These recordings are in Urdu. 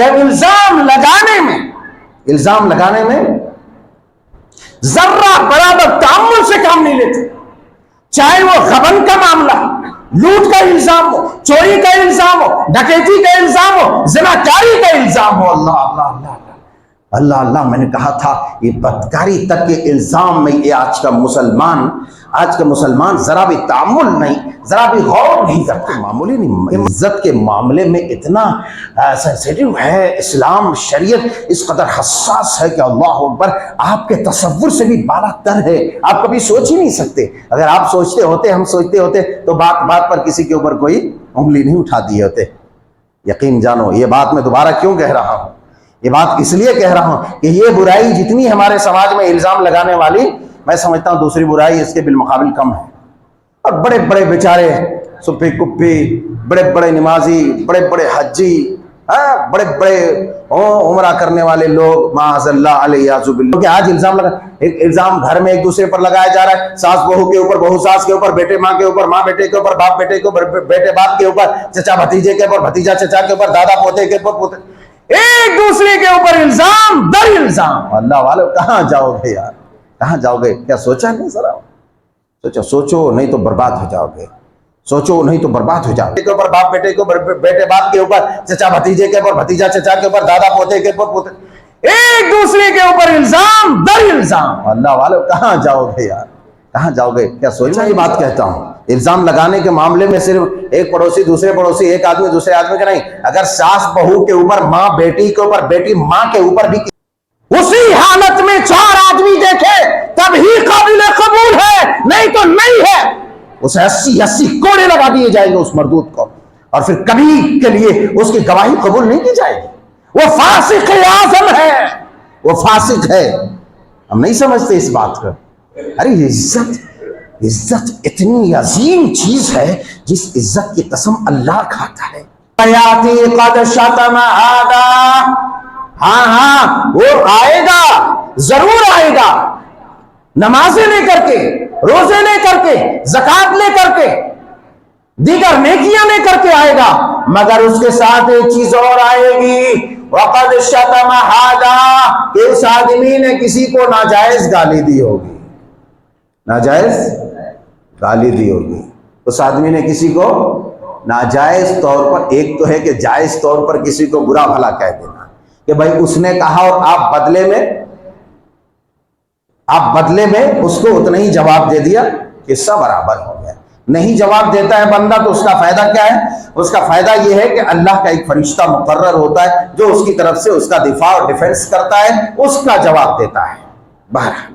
کہ الزام لگانے میں ذرہ برابر تأمل سے کام نہیں لیتے، چاہے وہ غبن کا معاملہ، لوٹ کا الزام ہو، چوری کا الزام ہو، ڈکیتی کا الزام ہو، زناکاری کا الزام ہو۔ اللہ اللہ اللہ اللہ اللہ، میں نے کہا تھا یہ بدکاری تک کے الزام میں یہ آج کا مسلمان ذرا بھی تأمل نہیں، ذرا بھی غور نہیں کرتا۔ معمولی نہیں، عزت کے معاملے میں اتنا سینسیٹیو ہے اسلام، شریعت اس قدر حساس ہے کہ اللہ اکبر، آپ کے تصور سے بھی بالا تر ہے، آپ کبھی سوچ ہی نہیں سکتے۔ اگر آپ سوچتے ہوتے، ہم سوچتے ہوتے تو بات پر کسی کے اوپر کوئی انگلی نہیں اٹھا دیے ہوتے۔ یقین جانو یہ بات میں دوبارہ کیوں کہہ رہا ہوں، یہ بات اس لیے کہہ رہا ہوں کہ یہ برائی جتنی ہمارے سماج میں الزام لگانے والی، میں سمجھتا ہوں دوسری برائی اس کے بالمقابل کم ہے۔ اور بڑے بڑے بیچارے سپی کپی، بڑے بڑے نمازی، بڑے بڑے حجی، بڑے بڑے عمرہ کرنے والے لوگ، معاذ اللہ علیہ باللہ، کہ آج الزام گھر میں ایک دوسرے پر لگایا جا رہا ہے، ساس بہو کے اوپر، بہو ساس کے اوپر، بیٹے ماں کے اوپر، ماں بیٹے کے اوپر، باپ بیٹے کے اوپر، بیٹے باپ کے اوپر، چچا بھتیجے کے اوپر، بھتیجا چچا کے اوپر، دادا پوتے کے اوپر، ایک دوسرے کے اوپر الزام در الزام۔ اللہ والو کہاں جاؤ گے یار، کہاں جاؤ گے؟ کیا سوچا نہیں ذرا؟ سوچو نہیں تو برباد ہو جاؤ گے، سوچو نہیں تو برباد ہو جاؤ گے۔ کے اوپر باپ بیٹے کے اوپر، بیٹے باپ کے اوپر، چچا بھتیجے کے اوپر، بھتیجا چچا کے اوپر، دادا پوتے کے اوپر، ایک دوسرے کے اوپر الزام در الزام۔ اللہ والو کہاں جاؤ گے یار، کہاں جاؤ گے؟ کیا سوچا؟ یہ بات کہتا ہوں، الزام لگانے کے معاملے میں صرف ایک پڑوسی دوسرے پڑوسی، ایک آدمی دوسرے آدمی کا نہیں، اگر ساس بہو کے اوپر، ماں بیٹی کے اوپر، بیٹی ماں کے اوپر بھی اسی حالت میں 4 آدمی دیکھے تب ہی قابل قبول ہے، نہیں تو نہیں ہے۔ اسے 80 کوڑے لگا دیے جائیں گے اس مردود کو، اور پھر کبھی کے لیے اس کی گواہی قبول نہیں کی جائے گی۔ وہ فاسق اعظم ہے، وہ فاسق ہے۔ ہم نہیں سمجھتے اس بات کو۔ ارے عزت اتنی عظیم چیز ہے جس عزت کی قسم اللہ کھاتا ہے۔ قد شتم هذا، ہاں وہ آئے گا، ضرور آئے گا، نمازیں لے کر کے، روزے لے کر کے، زکوٰۃ لے کر کے، دیگر نیکیاں لے کر کے آئے گا، مگر اس کے ساتھ ایک چیز اور آئے گی، وقد شتم هذا، کہ اس آدمی نے کسی کو ناجائز گالی دی ہوگی، ناجائز گالی دی ہوگی۔ اس آدمی نے کسی کو ناجائز طور پر، ایک تو ہے کہ جائز طور پر کسی کو برا بھلا کہہ دینا کہ بھائی اس نے کہا اور آپ بدلے میں اس کو اتنا ہی جواب دے دیا، قصہ برابر ہو گیا۔ نہیں جواب دیتا ہے بندہ تو اس کا فائدہ کیا ہے؟ اس کا فائدہ یہ ہے کہ اللہ کا ایک فرشتہ مقرر ہوتا ہے جو اس کی طرف سے اس کا دفاع اور ڈیفنس کرتا ہے، اس کا جواب دیتا ہے۔ بہرحال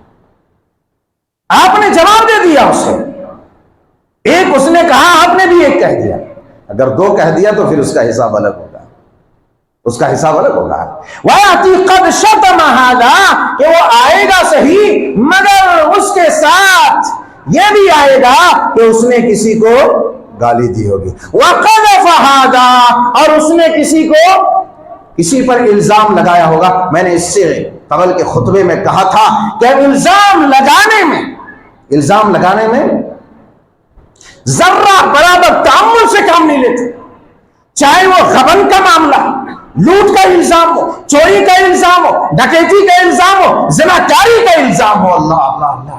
آپ نے جواب دے دیا اسے، ایک اس نے کہا، آپ نے بھی ایک کہہ دیا، اگر 2 کہہ دیا تو پھر اس کا حساب الگ ہوگا، اس کا حساب الگ ہوگا۔ وَيَأْتِي قَدْ شَتَمَ هَذَا، کہ وہ آئے گا صحیح، مگر اس کے ساتھ یہ بھی آئے گا کہ اس نے کسی کو گالی دی ہوگی۔ وَقَذَفَ هَذَا، اور اس نے کسی پر الزام لگایا ہوگا۔ میں نے اس سے قبل کے خطبے میں کہا تھا کہ الزام لگانے میں ذرہ برابر تأمل سے کام نہیں لیتے، چاہے وہ غبن کا معاملہ، لوٹ کا الزام ہو، چوری کا الزام ہو، ڈکیتی کا الزام ہو، زناکاری کا الزام ہو۔ اللہ اللہ اللہ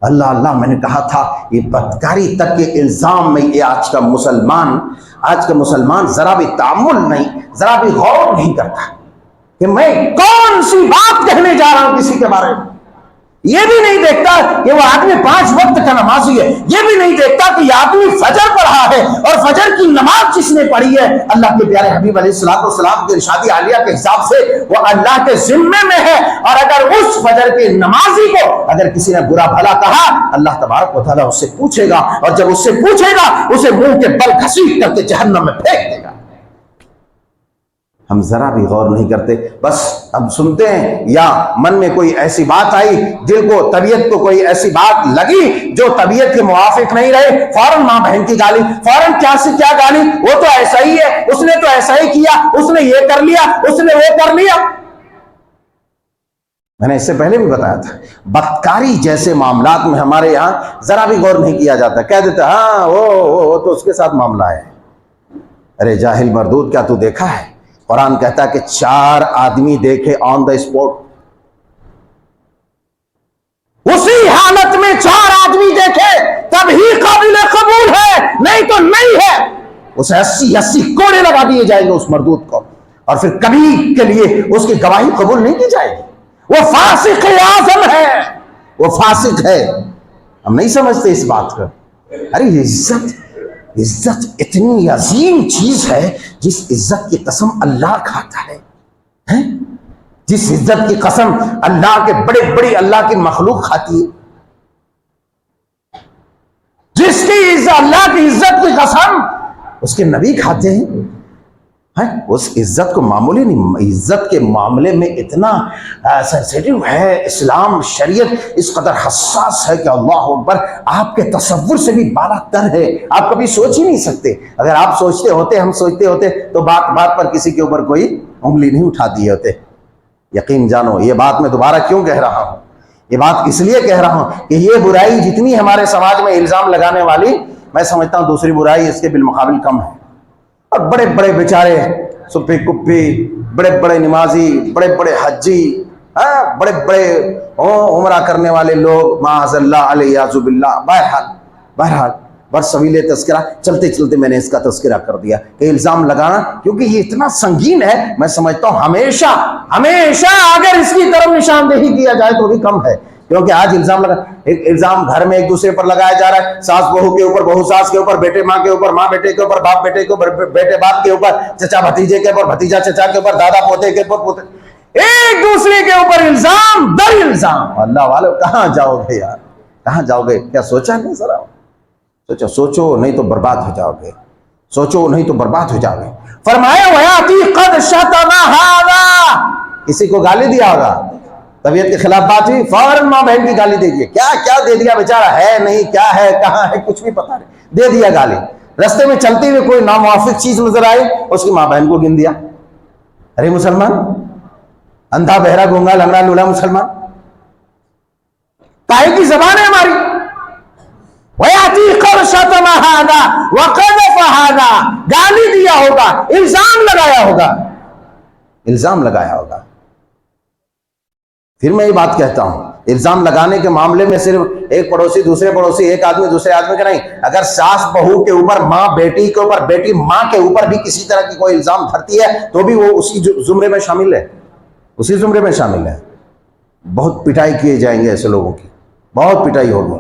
اللہ اللہ، میں نے کہا تھا یہ بدکاری تک کے الزام میں یہ آج کا مسلمان ذرا بھی تأمل نہیں، ذرا بھی غور نہیں کرتا کہ میں کون سی بات کہنے جا رہا ہوں کسی کے بارے میں۔ یہ بھی نہیں دیکھتا کہ وہ آدمی 5 وقت کا نمازی ہے، یہ بھی نہیں دیکھتا کہ یہ آدمی فجر پڑھا ہے، اور فجر کی نماز جس نے پڑھی ہے اللہ کے پیارے حبیب علیہ السلام کے ارشاد عالیہ کے حساب سے وہ اللہ کے ذمے میں ہے۔ اور اگر اس فجر کے نمازی کو اگر کسی نے برا بھلا کہا، اللہ تبارک و تعالیٰ اس سے پوچھے گا، اور جب اس سے پوچھے گا اسے منہ کے بل گھسیٹ کر کے جہنم میں پھینک دے گا۔ ہم ذرا بھی غور نہیں کرتے، بس ہم سنتے ہیں یا من میں کوئی ایسی بات آئی، دل کو، طبیعت کو کوئی ایسی بات لگی جو طبیعت کے موافق نہیں رہے، فوراً ماں بہن کی گالی، فوراً کیا سے کیا گالی، وہ تو ایسا ہی ہے، اس نے تو ایسا ہی کیا، اس نے یہ کر لیا، اس نے وہ کر لیا۔ میں نے اس سے پہلے بھی بتایا تھا، بدکاری جیسے معاملات میں ہمارے یہاں ذرا بھی غور نہیں کیا جاتا، کہہ دیتے ہاں وہ تو اس کے ساتھ معاملہ ہے۔ ارے جاہل مردود، کیا تو دیکھا ہے قرآن کہتا ہے کہ 4 آدمی دیکھے آن دا اسپوٹ، اسی حالت میں 4 آدمی دیکھے تب ہی قابل قبول ہے، نہیں تو نہیں ہے۔ اسے 80 کوڑے لگا دیے جائیں گے اس مردود کو، اور پھر کبھی کے لیے اس کی گواہی قبول نہیں کی جائے گی۔ وہ فاسق اعظم ہے، وہ فاسق ہے۔ ہم نہیں سمجھتے اس بات کو۔ ارے عزت اتنی عظیم چیز ہے جس عزت کی قسم اللہ کھاتا ہے، جس عزت کی قسم اللہ کے بڑی اللہ کی مخلوق کھاتی ہے، جس کی عزت اللہ کی عزت کی قسم اس کے نبی کھاتے ہیں۔ اس عزت کو معمولی نہیں، عزت کے معاملے میں اتنا سینسیٹیو ہے اسلام، شریعت اس قدر حساس ہے کہ اللہ اکبر، آپ کے تصور سے بھی بالا تر ہے۔ آپ کبھی سوچ ہی نہیں سکتے۔ اگر آپ سوچتے ہوتے، ہم سوچتے ہوتے تو بات پر کسی کے اوپر کوئی انگلی نہیں اٹھا دیے ہوتے۔ یقین جانو یہ بات میں دوبارہ کیوں کہہ رہا ہوں، یہ بات اس لیے کہہ رہا ہوں کہ یہ برائی جتنی ہمارے سماج میں الزام لگانے والی، میں سمجھتا ہوں دوسری برائی اس کے بالمقابل کم ہے۔ اور بڑے بیچارے سپی کپی، بڑے نمازی، بڑے حجی، بڑے عمرہ کرنے والے لوگ، معاذ اللہ علیہ باللہ۔ بہرحال برسویل تذکرہ چلتے میں نے اس کا تذکرہ کر دیا کہ الزام لگانا، کیونکہ یہ اتنا سنگین ہے، میں سمجھتا ہوں ہمیشہ اگر اس کی طرف نشاندہی کیا جائے تو بھی کم ہے۔ کیونکہ آج الزام گھر میں ایک دوسرے پر لگایا جا رہا ہے، ساس بہو کے اوپر، بہو ساس کے اوپر، بیٹے ماں کے اوپر، ماں بیٹے کے اوپر، باپ بیٹے کے اوپر، بیٹے باپ کے اوپر، چچا بھتیجے کے اوپر، بھتیجا چچا کے اوپر، دادا پوتے کے اوپر، ایک دوسرے کے اوپر الزام در الزام۔ اللہ والو کہاں جاؤ گے یار، کہاں جاؤ گے؟ کیا سوچا نہیں ذرا؟ سوچو نہیں تو برباد ہو جاؤ گے، سوچو نہیں تو برباد ہو جاؤ گے۔ فرمایا وَيَأْتِي قَدْ شَتَمَ هَذَا، کسی کو گالی دیا ہوگا، طبیعت کے خلاف بات ہوئی، فوراً ماں بہن کی گالی دے دیے۔ کیا دے دیا بیچارہ، ہے نہیں، کیا ہے، کہاں ہے، کچھ بھی پتہ نہیں، دے دیا گالی۔ رستے میں چلتے ہوئے کوئی ناموافق چیز نظر آئی، اس کی ماں بہن کو گن دیا۔ ارے مسلمان، اندھا بہرا گونگا لنگڑا لولا مسلمان، کاہے کی زبان ہے ہماری؟ وَيَأْتِي قَدْ شَتَمَ هَذَا وَقَذَفَ هَذَا، گالی دیا ہوگا، الزام لگایا ہوگا۔ پھر میں یہ بات کہتا ہوں، الزام لگانے کے معاملے میں صرف ایک پڑوسی دوسرے پڑوسی، ایک آدمی دوسرے آدمی کا نہیں، اگر ساس بہو کے اوپر، ماں بیٹی کے اوپر، بیٹی ماں کے اوپر بھی کسی طرح کی کوئی الزام دھرتی ہے تو بھی وہ اسی زمرے میں شامل ہے، بہت پٹائی کیے جائیں گے ایسے لوگوں کی، بہت پٹائی ہوگی۔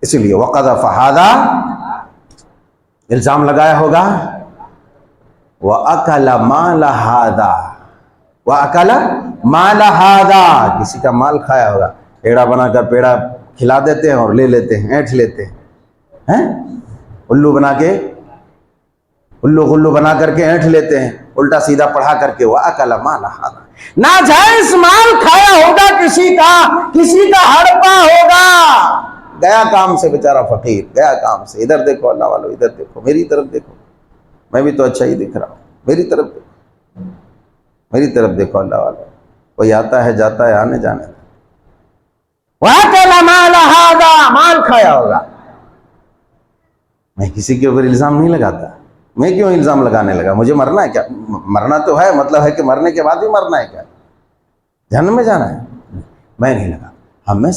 اسی لیے وَقَذَفَ هَذَا، الزام لگایا ہوگا، وَأَكَلَ مَالَ هَذَا، وَأَكَلَ مَالَ هَذَا، کسی کا مال کھایا ہوگا۔ پیڑا بنا کر پیڑا کھلا دیتے ہیں اور لے لیتے ہیں، اینٹ لیتے ہیں، الو غلو بنا کر کے اینٹ لیتے ہیں، الٹا سیدھا پڑھا کر کے وَأَكَلَ مَالَ هَذَا، ناجائز مال کھایا ہوگا، کسی کا ہڑپا ہوگا، گیا کام سے بیچارہ فقیر، گیا کام سے۔ ادھر دیکھو اللہ والو، ادھر دیکھو، میری طرف دیکھو، میں بھی تو اچھا ہی دکھ رہا ہوں، میری طرف دیکھو اللہ والو، کوئی آتا ہے جاتا ہے، آنے جانے دے۔ وَأَكَلَ مَالَ هَذَا، مال کھایا ہوگا۔ میں کسی کے اوپر الزام نہیں لگاتا، میں کیوں الزام لگانے لگا؟ مجھے مرنا ہے کیا؟ مرنا تو ہے، مطلب ہے کہ مرنے کے بعد بھی مرنا ہے کیا؟ جہنم میں جانا ہے؟ میں نہیں لگا۔ ہم میں